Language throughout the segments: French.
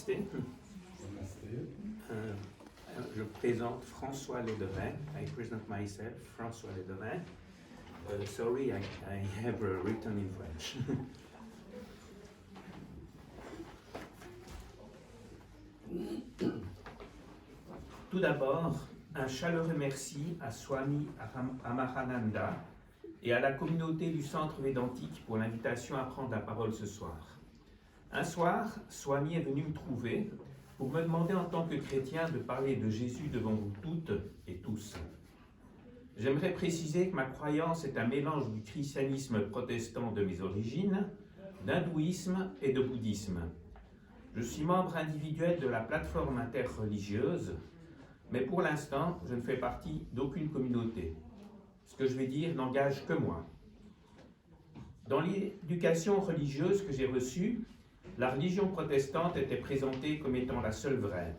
Namasté. Je présente François Ledevin. I present myself, François Ledevin. Sorry, I have written in French. Tout d'abord, un chaleureux merci à Swami Amarananda et à la communauté du Centre Védantique pour l'invitation à prendre la parole ce soir. Un soir, Swami est venu me trouver pour me demander en tant que chrétien de parler de Jésus devant vous toutes et tous. J'aimerais préciser que ma croyance est un mélange du christianisme protestant de mes origines, d'hindouisme et de bouddhisme. Je suis membre individuel de la plateforme interreligieuse, mais pour l'instant, je ne fais partie d'aucune communauté. Ce que je vais dire n'engage que moi. Dans l'éducation religieuse que j'ai reçue, la religion protestante était présentée comme étant la seule vraie.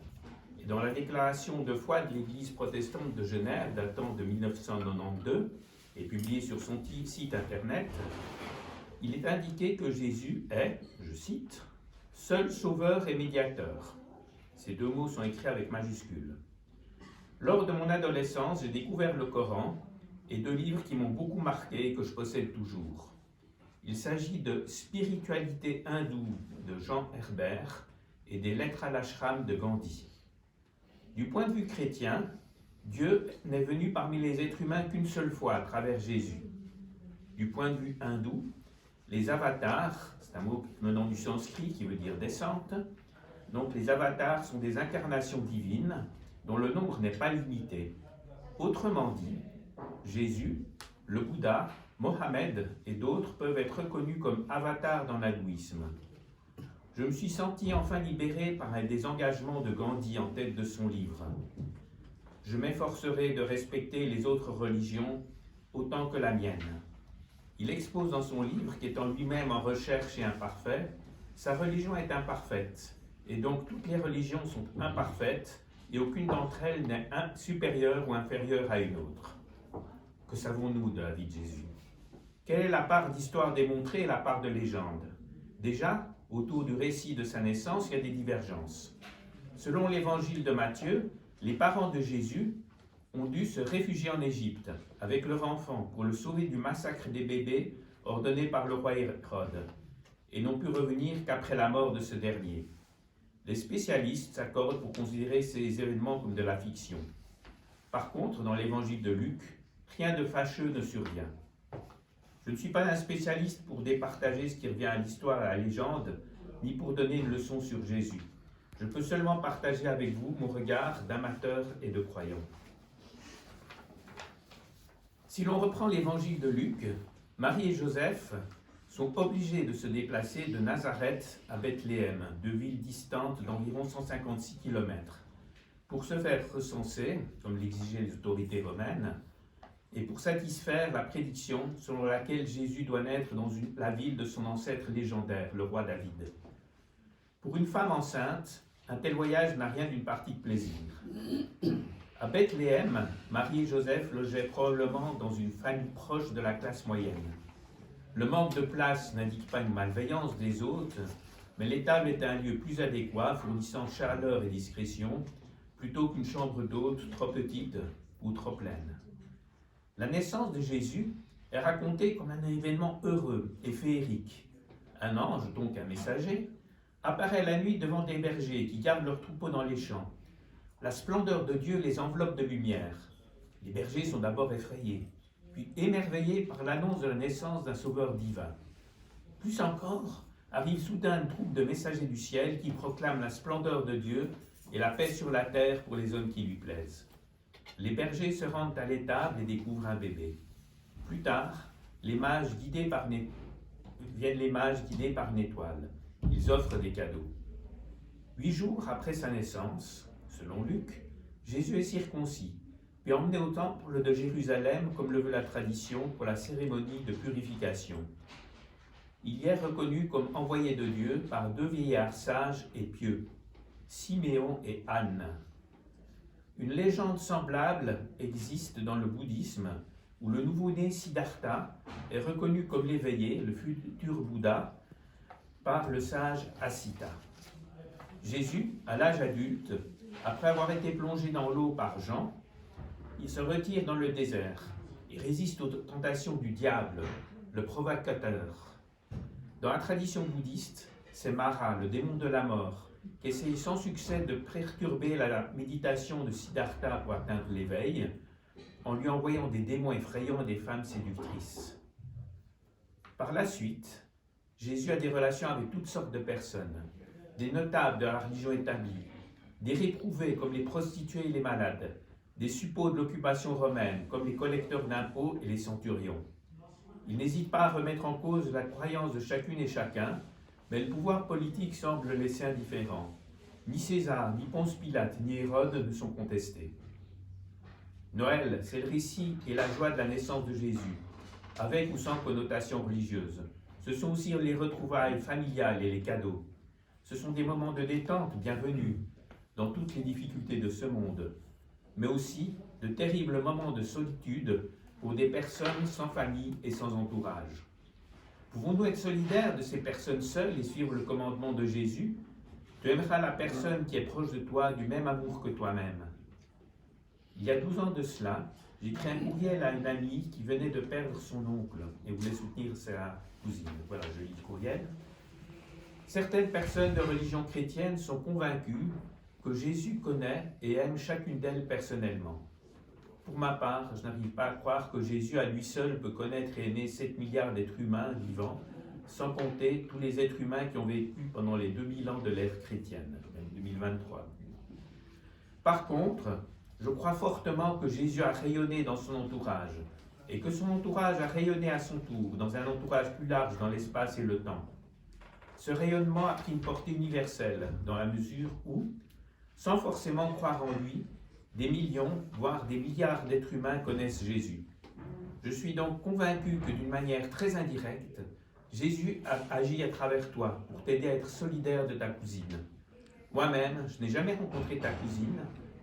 Et dans la déclaration de foi de l'Église protestante de Genève, datant de 1992, et publiée sur son site internet, il est indiqué que Jésus est, je cite, « seul sauveur et médiateur ». Ces deux mots sont écrits avec majuscules. Lors de mon adolescence, j'ai découvert le Coran et deux livres qui m'ont beaucoup marqué et que je possède toujours. Il s'agit de Spiritualité hindoue de Jean Herbert et des Lettres à l'ashram de Gandhi. Du point de vue chrétien, Dieu n'est venu parmi les êtres humains qu'une seule fois à travers Jésus. Du point de vue hindou, les avatars, c'est un mot venant du sanskrit qui veut dire descente, donc les avatars sont des incarnations divines dont le nombre n'est pas limité. Autrement dit, Jésus, le Bouddha, Mohammed et d'autres peuvent être reconnus comme avatars dans l'hindouisme. Je me suis senti enfin libéré par un des engagements de Gandhi en tête de son livre. Je m'efforcerai de respecter les autres religions autant que la mienne. Il expose dans son livre qu'étant lui-même en recherche et imparfait, sa religion est imparfaite, et donc toutes les religions sont imparfaites, et aucune d'entre elles n'est supérieure ou inférieure à une autre. Que savons-nous de la vie de Jésus? Quelle est la part d'histoire démontrée et la part de légende? Déjà, autour du récit de sa naissance, il y a des divergences. Selon l'évangile de Matthieu, les parents de Jésus ont dû se réfugier en Égypte avec leur enfant pour le sauver du massacre des bébés ordonné par le roi Hérode, et n'ont pu revenir qu'après la mort de ce dernier. Les spécialistes s'accordent pour considérer ces événements comme de la fiction. Par contre, dans l'évangile de Luc, rien de fâcheux ne survient. Je ne suis pas un spécialiste pour départager ce qui revient à l'histoire et à la légende, ni pour donner une leçon sur Jésus. Je peux seulement partager avec vous mon regard d'amateur et de croyant. Si l'on reprend l'évangile de Luc, Marie et Joseph sont obligés de se déplacer de Nazareth à Bethléem, deux villes distantes d'environ 156 km, pour se faire recenser, comme l'exigeaient les autorités romaines, et pour satisfaire la prédiction selon laquelle Jésus doit naître dans la ville de son ancêtre légendaire, le roi David. Pour une femme enceinte, un tel voyage n'a rien d'une partie de plaisir. À Bethléem, Marie et Joseph logeaient probablement dans une famille proche de la classe moyenne. Le manque de place n'indique pas une malveillance des hôtes, mais l'étable est un lieu plus adéquat, fournissant chaleur et discrétion, plutôt qu'une chambre d'hôte trop petite ou trop pleine. La naissance de Jésus est racontée comme un événement heureux et féerique. Un ange, donc un messager, apparaît la nuit devant des bergers qui gardent leurs troupeaux dans les champs. La splendeur de Dieu les enveloppe de lumière. Les bergers sont d'abord effrayés, puis émerveillés par l'annonce de la naissance d'un sauveur divin. Plus encore, arrive soudain une troupe de messagers du ciel qui proclament la splendeur de Dieu et la paix sur la terre pour les hommes qui lui plaisent. Les bergers se rendent à l'étable et découvrent un bébé. Plus tard, viennent les mages guidés par une étoile. Ils offrent des cadeaux. 8 jours après sa naissance, selon Luc, Jésus est circoncis, puis emmené au temple de Jérusalem, comme le veut la tradition, pour la cérémonie de purification. Il y est reconnu comme envoyé de Dieu par deux vieillards sages et pieux, Siméon et Anne. Une légende semblable existe dans le bouddhisme, où le nouveau-né Siddhartha est reconnu comme l'éveillé, le futur Bouddha, par le sage Asita. Jésus, à l'âge adulte, après avoir été plongé dans l'eau par Jean, il se retire dans le désert. Il résiste aux tentations du diable, le provocateur. Dans la tradition bouddhiste, c'est Mara, le démon de la mort, qui essaye sans succès de perturber la méditation de Siddhartha pour atteindre l'éveil, en lui envoyant des démons effrayants et des femmes séductrices. Par la suite, Jésus a des relations avec toutes sortes de personnes, des notables de la religion établie, des réprouvés comme les prostituées et les malades, des suppôts de l'occupation romaine comme les collecteurs d'impôts et les centurions. Il n'hésite pas à remettre en cause la croyance de chacune et chacun, mais le pouvoir politique semble le laisser indifférent. Ni César, ni Ponce Pilate, ni Hérode ne sont contestés. Noël, c'est le récit et la joie de la naissance de Jésus, avec ou sans connotation religieuse. Ce sont aussi les retrouvailles familiales et les cadeaux. Ce sont des moments de détente bienvenus dans toutes les difficultés de ce monde, mais aussi de terribles moments de solitude pour des personnes sans famille et sans entourage. Pouvons-nous être solidaires de ces personnes seules et suivre le commandement de Jésus? Tu aimeras la personne qui est proche de toi du même amour que toi-même. Il y a 12 ans de cela, j'ai écrit un courriel à une amie qui venait de perdre son oncle et voulait soutenir sa cousine. Voilà, je lis le courriel. Certaines personnes de religion chrétienne sont convaincues que Jésus connaît et aime chacune d'elles personnellement. Pour ma part, je n'arrive pas à croire que Jésus à lui seul peut connaître et aimer 7 milliards d'êtres humains vivants, sans compter tous les êtres humains qui ont vécu pendant les 2000 ans de l'ère chrétienne, même 2023. Par contre, je crois fortement que Jésus a rayonné dans son entourage, et que son entourage a rayonné à son tour, dans un entourage plus large dans l'espace et le temps. Ce rayonnement a pris une portée universelle, dans la mesure où, sans forcément croire en lui, des millions, voire des milliards d'êtres humains connaissent Jésus. Je suis donc convaincu que d'une manière très indirecte, Jésus a agi à travers toi pour t'aider à être solidaire de ta cousine. Moi-même, je n'ai jamais rencontré ta cousine,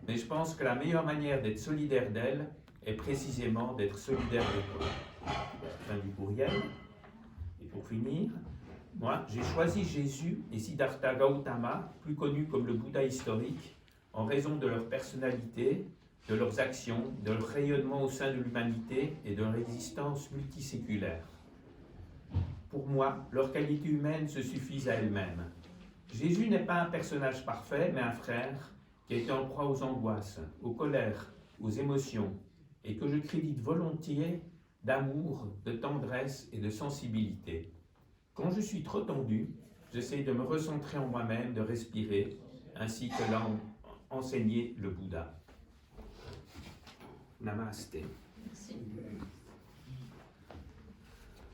mais je pense que la meilleure manière d'être solidaire d'elle est précisément d'être solidaire de toi. Fin du courriel. Et pour finir, moi, j'ai choisi Jésus et Siddhartha Gautama, plus connu comme le Bouddha historique, en raison de leur personnalité, de leurs actions, de leur rayonnement au sein de l'humanité et de leur existence multiséculaire. Pour moi, leur qualité humaine se suffisent à elles-mêmes. Jésus n'est pas un personnage parfait, mais un frère qui a été en proie aux angoisses, aux colères, aux émotions, et que je crédite volontiers d'amour, de tendresse et de sensibilité. Quand je suis trop tendu, j'essaie de me recentrer en moi-même, de respirer, ainsi que l'a enseigné le Bouddha. Namasté. Merci.